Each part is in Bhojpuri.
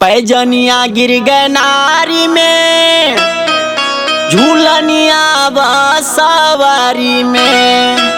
पैजनिया गिर गए नारी में, झूलनिया बसवारी में।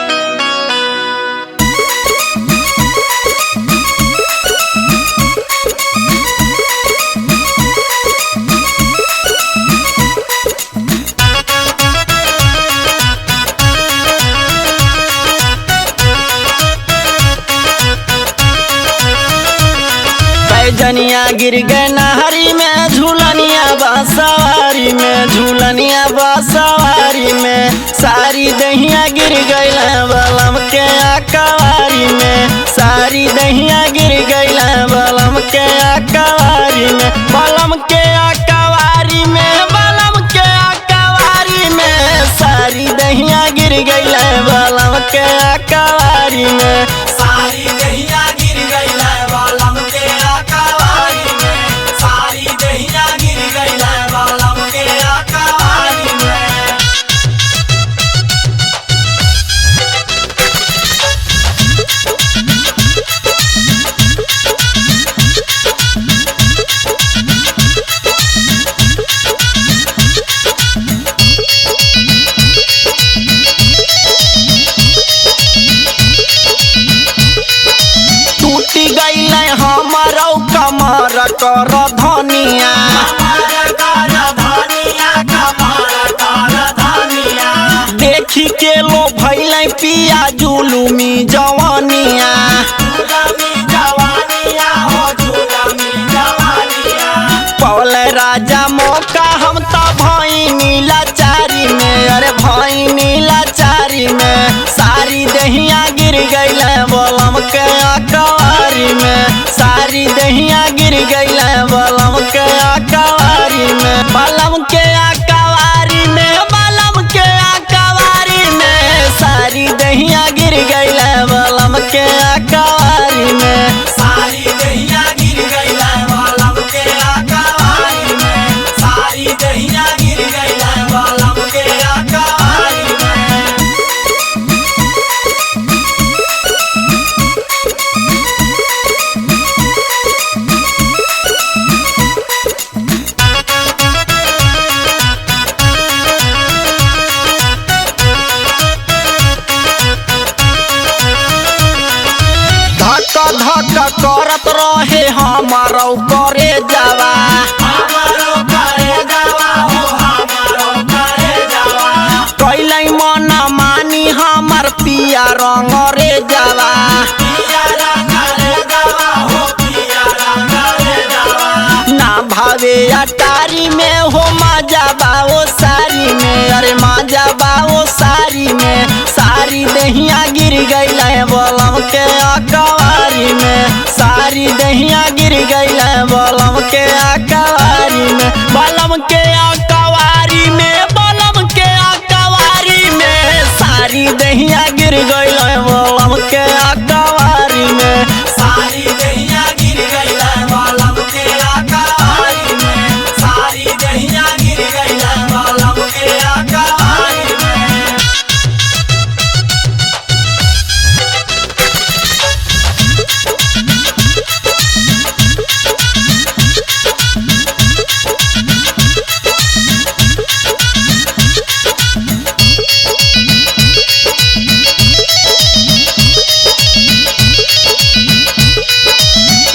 पैजनिया गिर गए नहरी में, झूलनिया बसवारी में, झूलनिया बसवारी में। सारी दहिया गिर गई बलम के अकवारी में, सारी दहिया गिर गई बलम के अकवारी में, बलम के अकवारी में, बलम के अकवारी में। सारी दहिया गिर गई बलम के अकवारी में, सारी दहिया गिर गई बलम के अकवारी में, सारी दहिया गिर गई बलम के अकवारी में। टूटी गई हमारा कमर कर धनिया, देखी के लो भैल पिया जुलुमी जवानिया। पौल राजा मौका हम तो भईनी लाचारी में, अरे भईनी लाचारी में। सारी दहिया गिर गई बलम के अकवारी में, सारी दहिया गिर गई बलम के अकवारी में, बलम के अकवारी में, बलम के अकवारी में। सारी दहिया गिर गई बलम के अकवारी में, सारी दहिया गिर गई बलम के अकवारी में, सारी दहिया गिर गई बलम के अकवारी में। धक धक करत रहे हमारो करे जावा, हमारो करे जावा हो, हमारो करे जावा। कैलै मन मानी हमर पिया रंग रे जावा। पिया रंग रे जावा हो, पिया रंग रे जावा। ना भावे अटारी में हो, मजा बाओ सारी में, अरे मजा बाओ सारी में। सारी दहिया गिर गई बलम के अकवारी में, सारी दहिया गिर गई बलम के अकवारी में, बलम के अकवारी में, बलम के अकवारी में। सारी दहिया गिर गई बलम के अकवारी में, सारी दहिया गिर गई बलम के अकवारी में, सारी दहिया गिर गई बलम के अकवारी में।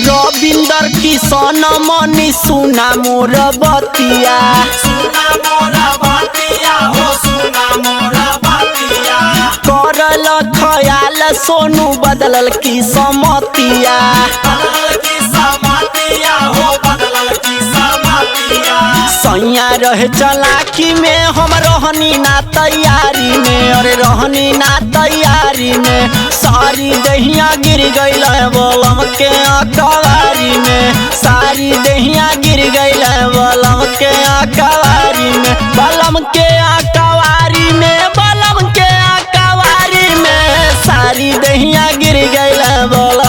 रविंदर किशन मनी सुना मोर बतिया, सुना मोरा बतिया हो, सुना मोरा बतिया। करल खयाल सोनू बदलल की समतिया। बदल की समतिया हो, बदल की समतिया। सैया रहे चलाकी में, हम रहनी ना तैयारी में, अरे रहनी ना तैयारी में। सारी दहिया गिर गई बलम के अकवारी में, सारी दहिया गिर गई बलम के अकवारी में, बलम के अकवारी में, बलम के अकवारी में। सारी दहिया गिर गई बलम